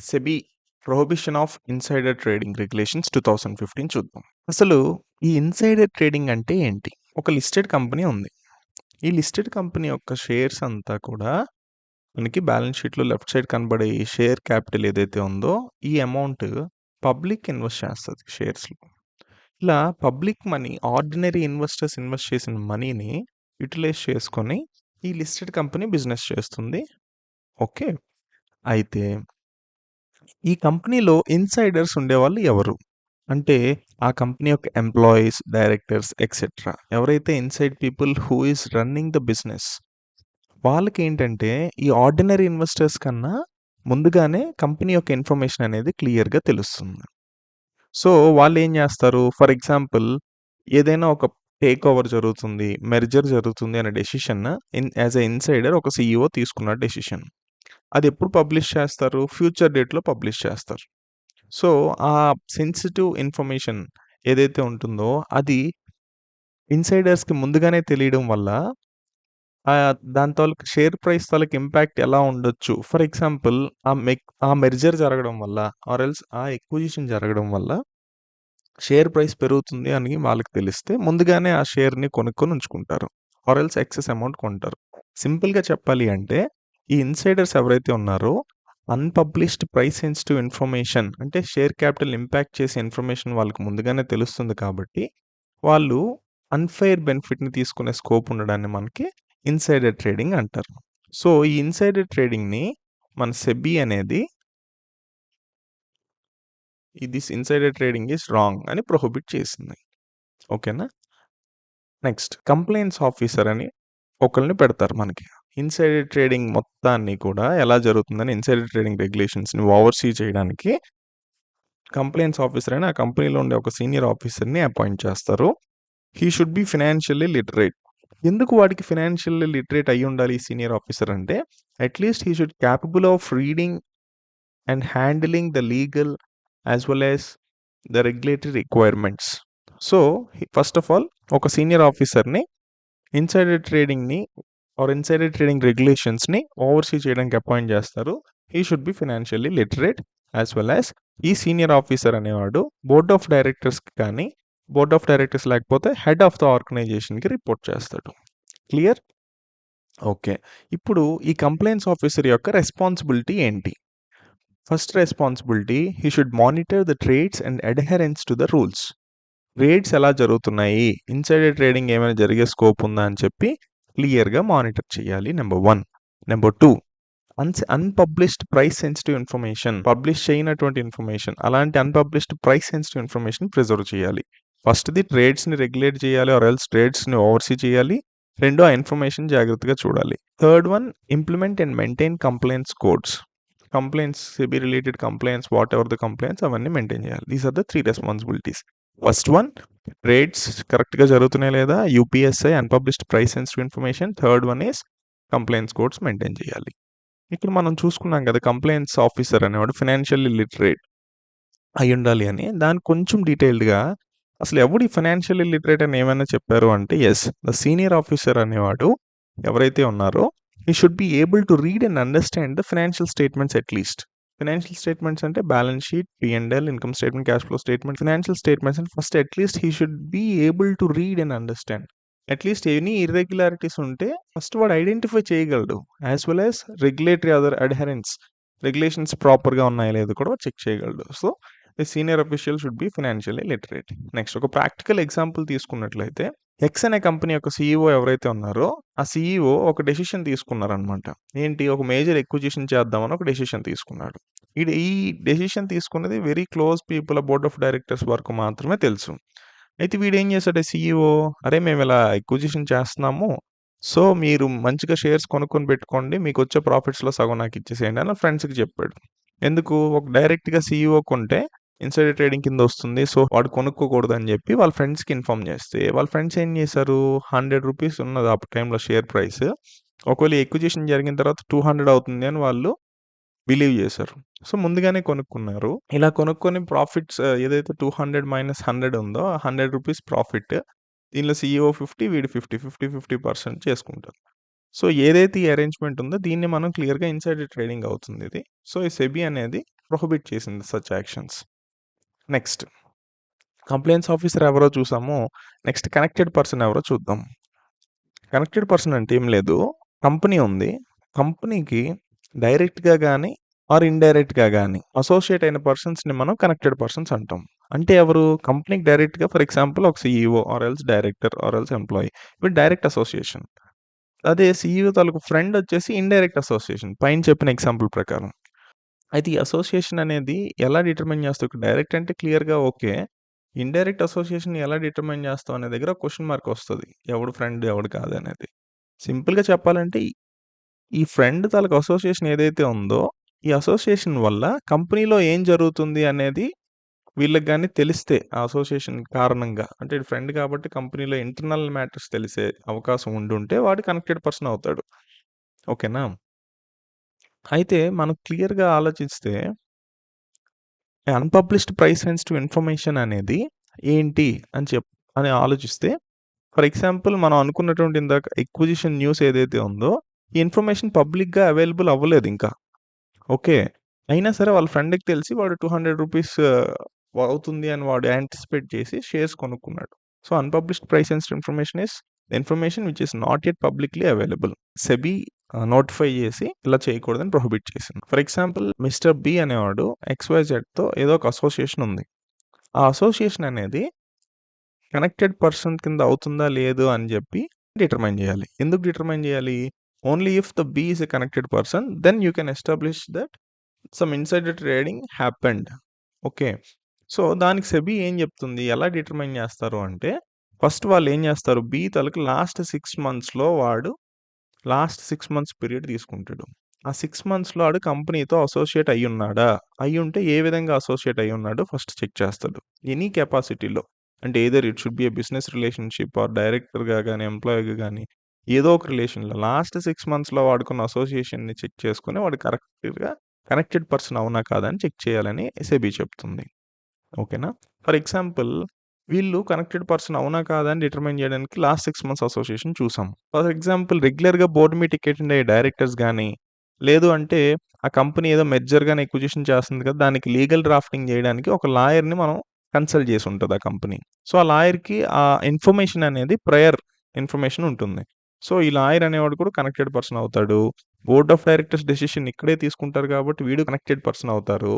SEBI prohibition of insider trading regulations 2015 చూద్దాం. అసలు ఈ ఇన్సైడర్ ట్రేడింగ్ అంటే ఏంటి? ఒక లిస్టెడ్ కంపెనీ ఉంది. ఈ లిస్టెడ్ కంపెనీ యొక్క షేర్స్ అంతా కూడా మనకి బ్యాలెన్స్ షీట్‌లో లెఫ్ట్ సైడ్ కనబడే ఈ షేర్ క్యాపిటల్ ఏదైతే ఉందో, ఈ అమౌంట్ పబ్లిక్ ఇన్వెస్ట్ చేస్తది షేర్స్‌లో. ఇలా public money ordinary investors invest చేసిన మనీని యుటిలైజ్ చేసుకొని ఈ లిస్టెడ్ కంపెనీ బిజినెస్ చేస్తుంది. ఓకే. అయితే ఈ కంపెనీలో ఇన్సైడర్స్ ఉండేవాళ్ళు ఎవరు? అంటే ఆ కంపెనీ యొక్క ఎంప్లాయీస్, డైరెక్టర్స్ ఎక్సెట్రా. ఎవరైతే inside people who is running the business. వాళ్ళకేంటంటే ఈ ఆర్డినరీ ఇన్వెస్టర్స్ కన్నా ముందుగానే కంపెనీ యొక్క ఇన్ఫర్మేషన్ అనేది క్లియర్‌గా తెలుస్తుంది. సో, వాళ్ళేం జేస్తారు? ఫర్ ఎగ్జాంపుల్ ఏదైనా ఒక టేక్ ఓవర్ జరుగుతుంది, మెర్జర్ జరుగుతుంది అనే డెసిషన్ యాస్ ఎ ఇన్సైడర్ ఒక సీఈఓ తీసుకున్న డెసిషన్. అదెప్పుడు పబ్లిష్ చేస్తారు? ఫ్యూచర్ డేట్‌లో పబ్లిష్ చేస్తారు. సో, ఆ సెన్సిటివ్ ఇన్ఫర్మేషన్ ఏదైతే ఉంటుందో అది ఇన్సైడర్స్‌కి ముందుగానే తెలియడం వల్ల దాని తాలూకు షేర్ ప్రైస్ తాలూకు ఇంపాక్ట్ ఎలా ఉండొచ్చు? ఫర్ ఎగ్జాంపుల్ ఆ మెర్జర్ జరగడం వల్ల ఆర్ ఎల్స్ ఆ ఎక్విజిషన్ జరగడం వల్ల షేర్ ప్రైస్ పెరుగుతుంది అని వాళ్ళకి తెలిస్తే ముందుగానే ఆ షేర్‌ని కొనుక్కొని ఉంచుకుంటారు. ఆర్ ఎల్స్ ఎక్సెస్ అమౌంట్ కొంటారు. సింపుల్‌గా చెప్పాలి అంటే ఈ ఇన్సైడర్స్ ఎవరైతే ఉన్నారో అన్‌పబ్లిష్డ్ ప్రైస్ సెన్సిటివ్ ఇన్ఫర్మేషన్ అంటే షేర్ క్యాపిటల్ ఇంపాక్ట్ చేసే ఇన్ఫర్మేషన్ వాళ్ళకి ముందుగానే తెలుస్తుంది కాబట్టి వాళ్ళు అన్‌ఫెయిర్ బెనిఫిట్‌ని తీసుకునే స్కోప్ ఉండడాన్ని మనకి ఇన్సైడర్ ట్రేడింగ్ అంటారు. సో, ఈ ఇన్సైడర్ ట్రేడింగ్‌ని మన సెబీ అనేది this insider trading is wrong అని ప్రొహిబిట్ చేసింది. ఓకేనా? నెక్స్ట్ కంప్లెయింట్స్ ఆఫీసర్ అని ఒకళ్ళని పెడతారు మనకి. ఇన్సైడర్ ట్రేడింగ్ మొత్తాన్ని కూడా ఎలా జరుగుతుందని ఇన్సైడర్ ట్రేడింగ్ రెగ్యులేషన్స్‌ని ఓవర్‌సీ చేయడానికి కంప్లెయింట్స్ ఆఫీసర్ అని ఆ కంపెనీలో ఉండే ఒక సీనియర్ ఆఫీసర్‌ని అపాయింట్ చేస్తారు. He should be financially literate. ఎందుకు వాడికి ఫైనాన్షియల్లీ లిటరేట్ అయ్యుండాలి ఈ సీనియర్ ఆఫీసర్ అంటే, at least he should capable of reading and handling the legal as well as the regulatory requirements. So, first of all ఒక senior ఆఫీసర్‌ని insider ట్రేడింగ్‌ని insider trading రెగ్యులేషన్స్‌ని oversee చేయడానికి అపాయింట్ చేస్తారు. He should be financially literate as well as ఈ senior officer అనేవాడు board of డైరెక్టర్స్‌కి కానీ, బోర్డ్ ఆఫ్ డైరెక్టర్స్ లేకపోతే హెడ్ ఆఫ్ ద ఆర్గనైజేషన్‌కి రిపోర్ట్ చేస్తాడు. క్లియర్? ఓకే. ఇప్పుడు ఈ కంప్లెయింట్స్ ఆఫీసర్ యొక్క రెస్పాన్సిబిలిటీ ఏంటి? First responsibility he should monitor the trades and adherence to the rules. Trades ఎలా జరుగుతున్నాయి? ఇన్సైడర్ ట్రేడింగ్ ఏమైనా జరిగే స్కోప్ ఉందా అని చెప్పి క్లియర్‌గా మానిటర్ చేయాలి. Number 1. Number 2 unpublished price sensitive information publish చేయనటువంటి ఇన్ఫర్మేషన్ అలాంటి unpublished price sensitive information preserve చేయాలి. ఫస్ట్‌ది ట్రేడ్స్‌ని రెగ్యులేట్ చేయాలి ఆర్ ఎల్స్ ట్రేడ్స్‌ని ఓవర్‌సీ చేయాలి. 2 ఆ ఇన్ఫర్మేషన్ జాగ్రత్తగా చూడాలి. Third one implement and maintain complaints codes. Complaints SEBI related complaints whatever the complaints అవన్నీ మెయింటైన్ చేయాలి. These are the 3 responsibilities. First one trades కరెక్ట్‌గా జరుగుతున్నాయా లేదా? UPSI unpublished price sensitive information. Third one is complaints codes maintain చేయాలి. ఇక్కడ మనం చూసుకున్నాం కదా! కంప్లెయింట్స్ ఆఫీసర్ అనేవాడు ఫైనాన్షియల్లీ లిటరేట్ అయ్యుండాలి అని. దానికి కొంచెం డీటెయిల్డ్‌గా అసలు ఎవడు ఈ ఫైనాన్షియల్లీ లిటరేట్ అని ఏమైనా చెప్పారు అంటే యెస్. ద సీనియర్ ఆఫీసర్ అనేవాడు ఎవరైతే ఉన్నారో he should be able to read and understand the financial statements at least. Financial statements అంటే balance sheet, P and L, income statement, cash flow statement, financial statements and first at least he should be able to read and understand. At least any irregularities ఉంటే first వాడు identify చేయగలడు. As well as regulatory adherence regulations ప్రాపర్‌గా ఉన్నాయో లేదో కూడా check చేయగలడు. So, the senior official should be financially literate. Next ఒక practical example తీసుకున్నట్లయితే ఎక్స్ అనే కంపెనీ యొక్క సీఈఓ ఎవరైతే ఉన్నారో ఆ సీఈఓ ఒక డెసిషన్ తీసుకున్నారనమాట. ఏంటి? ఒక మేజర్ ఎక్విజిషన్ చేద్దామని ఒక డెసిషన్ తీసుకున్నాడు. ఈ డెసిషన్ తీసుకున్నది very close people board of directors వరకు మాత్రమే తెలుసు. అయితే వీడేం చేశాడు సీఈఓ, "అరే! మేమిలా ఎక్విజిషన్ చేస్తున్నాము. సో, మీరు మంచిగా షేర్స్ కొనుక్కొని పెట్టుకోండి. మీకొచ్చే ప్రాఫిట్స్‌లో సగం నాకిచ్చేసేయండి" అని ఫ్రెండ్స్‌కి చెప్పాడు. ఎందుకు? ఒక డైరెక్ట్‌గా సీఈఓ కొంటే ఇన్సైడర్ ట్రేడింగ్ కింద వస్తుంది. సో, వాడు కొనుక్కోకూడదని చెప్పి వాళ్ళ ఫ్రెండ్స్‌కి ఇన్ఫార్మ్ చేస్తే, వాళ్ళ ఫ్రెండ్స్ ఏం చేశారు? రూ. 100 ఉన్నది ఆ టైంలో షేర్ ప్రైస్. ఒకవేళ ఎక్విజిషన్ జరిగిన తర్వాత 200 అవుతుంది అని వాళ్ళు బిలీవ్ చేశారు. సో, ముందుగానే కొనుక్కున్నారు. ఇలా కొనుక్కొని ప్రాఫిట్స్ ఏదైతే 200 - 100 ఉందో, ఆ రూ. 100 ప్రాఫిట్. దీనిలో సీఈఓ 50 వీడు 50, 50% చేసుకుంటారు. సో, ఏదైతే ఈ అరేంజ్‌మెంట్ ఉందో దీన్ని మనం క్లియర్‌గా ఇన్సైడర్ ట్రేడింగ్ అవుతుందిది. సో, ఈ సెబీ అనేది ప్రొహిబిట్ చేసింది సచ్ యాక్షన్స్. నెక్స్ట్ కంప్లెయిన్స్ ఆఫీసర్ ఎవరో చూసాము. నెక్స్ట్ కనెక్టెడ్ పర్సన్ ఎవరో చూద్దాం. కనెక్టెడ్ పర్సన్ అంటే ఏం లేదు. కంపెనీ ఉంది. కంపెనీకి డైరెక్ట్‌గా గాని ఆర్ ఇండైరెక్ట్‌గా గాని అసోసియేట్ అయిన పర్సన్స్‌ని మనం కనెక్టెడ్ పర్సన్స్ అంటాం. అంటే ఎవరు? కంపెనీకి డైరెక్ట్‌గా ఫర్ ఎగ్జాంపుల్ ఒక CEO or else director or else employee. వీళ్ళు డైరెక్ట్ అసోసియేషన్. అదే సీఈఓ తాలూకు ఫ్రెండ్ వచ్చేసి ఇండైరెక్ట్ అసోసియేషన్. పైన చెప్పిన ఎగ్జాంపుల్ ప్రకారం. అయితే ఈ అసోసియేషన్ అనేది ఎలా డిటర్మైన్ చేస్తావు? ఇక్కడ డైరెక్ట్ అంటే క్లియర్‌గా ఓకే. ఇండైరెక్ట్ అసోసియేషన్‌ని ఎలా డిటర్మైన్ చేస్తావు అనే దగ్గర క్వెషన్ మార్క్ వస్తది. ఎవడు ఫ్రెండ్ ఎవడు కాదనేది. సింపుల్‌గా చెప్పాలంటే ఈ ఫ్రెండ్ తాలూకు అసోసియేషన్ ఏదైతే ఉందో, ఈ అసోసియేషన్ వల్ల కంపెనీలో ఏం జరుగుతుంది అనేది వీళ్ళకి గాని తెలిస్తే ఆ అసోసియేషన్ కారణంగా అంటే ఈడు ఫ్రెండ్ కాబట్టి కంపెనీలో ఇంటర్నల్ మ్యాటర్స్ తెలిసే అవకాశం ఉండుంటే వాడు కనెక్టెడ్ పర్సన్ అవుతాడు. ఓకేనా? అయితే మనం క్లియర్‌గా ఆలోచిస్తే అన్‌పబ్లిష్డ్ ప్రైస్ సెన్సిటివ్ ఇన్ఫర్మేషన్ అనేది ఏంటి అని ఆలోచిస్తే ఫర్ ఎగ్జాంపుల్ మనం అనుకున్నటువంటి ఇందాక ఎక్విజిషన్ న్యూస్ ఏదైతే ఉందో, ఈ ఇన్ఫర్మేషన్ పబ్లిక్‌గా అవైలబుల్ అవ్వలేదు ఇంకా. ఓకే. అయినా సరే వాళ్ళ ఫ్రెండ్‌కి తెలిసి వాడు ₹200 అవుతుంది అని వాడు యాంటిసిపేట్ చేసి షేర్స్ కొనుక్కున్నాడు. So, unpublished price sensitive information is information which is not yet publicly available. SEBI notify చేసి ఇలా చేయకూడదని ప్రొహిబిట్ చేసింది. ఫర్ ఎగ్జాంపుల్ మిస్టర్ బి అనేవాడు ఎక్స్‌వైజెడ్‌తో ఏదో ఒక అసోసియేషన్ ఉంది. ఆ అసోసియేషన్ అనేది కనెక్టెడ్ పర్సన్ కింద అవుతుందా? లేదు? అని జెప్పి డిటర్మైన్ జేయాలి. ఎందుకు డిటర్మైన్ జేయాలి? Only if the B is a connected person then you can establish that some insider trading happened. Okay. So, దానికి సెబీ ఏం జెప్తుంది? ఎలా డిటర్మైన్ జేస్తారు అంటే, ఫస్ట్ వాళ్ళేం జేస్తారు? బి తాలూకు లాస్ట్ 6 మంత్స్‌లో వాడు లాస్ట్ 6 మంత్స్ పీరియడ్ తీసుకుంటాడు. ఆ 6 మంత్స్‌లో ఆడు కంపెనీతో అసోసియేట్ అయ్యున్నాడా? అయ్యుంటే ఏ విధంగా అసోసియేట్ అయ్యున్నాడో ఫస్ట్ చెక్ చేస్తాడు. ఎనీ కెపాసిటీలో. అంటే either it should be a business relationship or డైరెక్టర్‌గా గాని, ఎంప్లాయీగా గాని ఏదో ఒక రిలేషన్‌లో లాస్ట్ 6 మంత్స్‌లో వాడుకున్న అసోసియేషన్‌ని చెక్ చేసుకొని వాడు కరెక్ట్‌గా కనెక్టెడ్ పర్సన్ అవునా కాదా అని చెక్ చేయాలని సెబీ చెప్తుంది. ఓకేనా? ఫర్ ఎగ్జాంపుల్ వీళ్ళు కనెక్టెడ్ పర్సన్ అవునా కాదా అని డిటర్మైన్ చేయడానికి లాస్ట్ 6 మంత్స్ అసోసియేషన్ చూసాం. ఫర్ ఎగ్జాంపుల్ రెగ్యులర్‌గా బోర్డ్ మీటింగ్‌కి అటెండ్ అయ్యే డైరెక్టర్స్ గాని, లేదు అంటే ఆ కంపెనీ ఏదో మెర్జర్ గాని అక్విజిషన్ చేస్తుంది కదా! దానికి లీగల్ డ్రాఫ్టింగ్ చేయడానికి ఒక లాయర్‌ని మనం కన్సల్ట్ చేసి ఉంటది ఆ కంపెనీ. సో, ఆ లాయర్‌కి ఆ ఇన్ఫర్మేషన్ అనేది ప్రయర్ ఇన్ఫర్మేషన్ ఉంటుంది. సో, ఈ లాయర్ అనేవాడు కూడా కనెక్టెడ్ పర్సన్ అవుతాడు. బోర్డ్ ఆఫ్ డైరెక్టర్స్ డెసిషన్ ఇక్కడే తీసుకుంటారు కాబట్టి వీడు కనెక్టెడ్ పర్సన్ అవుతారు.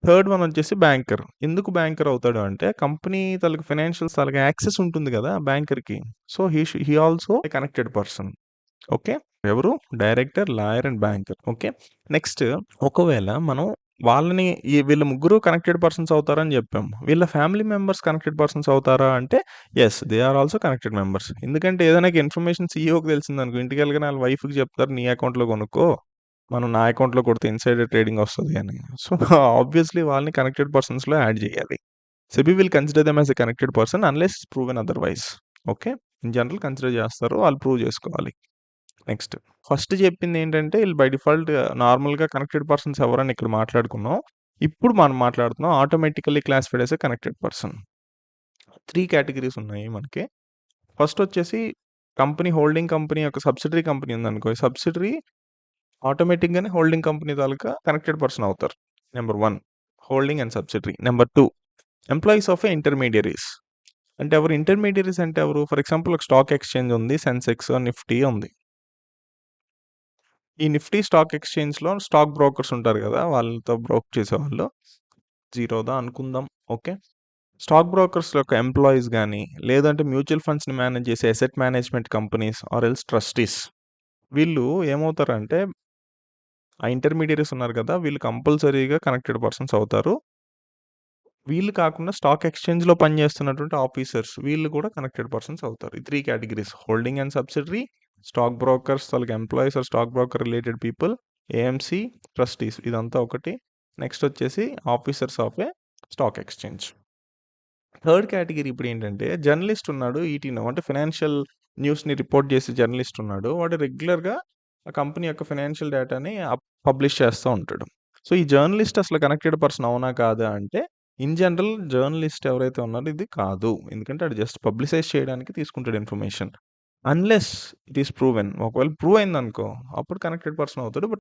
థర్డ్ వన్ వచ్చేసి బ్యాంకర్. ఎందుకు బ్యాంకర్ అవుతాడు అంటే, కంపెనీ తాలూకు ఫైనాన్షియల్స్ తాలూకు యాక్సెస్ ఉంటుంది గదా! బ్యాంకర్‌కి. So, he also a connected person. Okay. ఎవరు? Director, lawyer and banker. Okay. Next ఒకవేళ మనం వాళ్ళని వీళ్ళ ముగ్గురు కనెక్టెడ్ పర్సన్స్ అవుతారని జెప్పాం. వీళ్ళ ఫ్యామిలీ మెంబర్స్ కనెక్టెడ్ పర్సన్స్ అవుతారా అంటే, yes. They are also connected members. ఎందుకంటే ఏదైనా ఇన్ఫర్మేషన్ సీఈఓకి తెలిసిందనుకో ఇంటికెళ్ళగానే ఆళ్ళ వైఫ్‌కి చెప్తారు నీ అకౌంట్‌లో కొనుక్కో. మనం నా అకౌంట్‌లో కొడితే ఇన్‌సైడర్ ట్రేడింగ్ వస్తది అని. సో, ఆబ్వియస్‌లీ వాళ్ళని కనెక్టెడ్ పర్సన్స్‌లో యాడ్ జేయాలి. SEBI will consider them as a connected person unless proven otherwise. Okay. In general consider జేస్తారు. వాళ్ళు ప్రూవ్ జేసుకోవాలి. నెక్స్ట్ ఫస్ట్ చెప్పిందేంటంటే ఈళ్ళు బై డిఫాల్ట్ నార్మల్‌గా కనెక్టెడ్ పర్సన్స్ ఎవరని ఇక్కడ మాట్లాడుకున్నాం. ఇప్పుడు మనం మాట్లాడుతున్నాం automatically classified as a connected person. 3 categories ఉన్నాయి మనకి. ఫస్ట్ వచ్చేసి హోల్డింగ్ కంపెనీ యొక్క సబ్సిడరీ కంపెనీ ఉందనుకో, ఈ సబ్సిడరీ ఆటోమేటిక్‌గానే హోల్డింగ్ కంపెనీ తాలూకా కనెక్టెడ్ పర్సన్ అవుతారు. Number 1 holding and subsidiary. Number 2 employees of a intermediaries. అంటే ఎవరు ఇంటర్మీడియరీస్ అంటే ఎవరు? ఫర్ ఎగ్జాంపుల్ ఒక స్టాక్ ఎక్స్‌చేంజ్ ఉంది. సెన్సెక్స్, నిఫ్టీ ఉంది. ఈ నిఫ్టీ స్టాక్ ఎక్స్‌చేంజ్‌లో స్టాక్ బ్రోకర్స్ ఉంటారు గదా! వాళ్ళతో బ్రోక్ చేసేవాళ్ళు. జీరోదా అనుకుందాం. ఓకే. స్టాక్ బ్రోకర్స్ యొక్క ఎంప్లాయీస్ గాని, లేదంటే మ్యూచువల్ ఫండ్స్‌ని మేనేజ్ చేసే asset management companies or else trustees. వీళ్ళు ఏమవుతారంటే ఆ ఇంటర్మీడియరీస్ ఉన్నారు గదా! వీళ్ళు కంపల్సరీగా కనెక్టెడ్ పర్సన్స్ అవుతారు. వీళ్ళు కాకుండా స్టాక్ ఎక్స్‌చేంజ్‌లో పనిచేస్తున్నటువంటి ఆఫీసర్స్ వీళ్ళు కూడా కనెక్టెడ్ పర్సన్స్ అవుతారు. ఈ 3 categories holding and subsidiary, stock brokers తాలూకు employees or stock broker related people, AMC, trustees ఇదంతా ఒకటి. నెక్స్ట్ వచ్చేసి officers of a stock exchange. Third category ఇప్పుడేంటంటే జర్నలిస్ట్ ఉన్నాడు ఈటీనో అంటే ఫైనాన్షియల్ న్యూస్‌ని రిపోర్ట్ చేసే జర్నలిస్ట్ ఉన్నాడు. వాడు రెగ్యులర్‌గా ఆ కంపెనీ యొక్క ఫైనాన్షియల్ డేటాని పబ్లిష్ చేస్తా ఉంటాడు. సో, ఈ జర్నలిస్ట్ అసలు కనెక్టెడ్ పర్సన్ అవునా? కాదా? అంటే ఇన్ జనరల్ జర్నలిస్ట్ ఎవరైతే ఉన్నారో ఇది కాదు. ఎందుకంటే ఆడు జస్ట్ పబ్లిసైజ్ చేయడానికి తీసుకుంటాడు information. Unless it is proven. ఒకవేళ ప్రూవ్ అయిందనుకో అప్పుడు కనెక్టెడ్ పర్సన్ అవుతాడు. బట్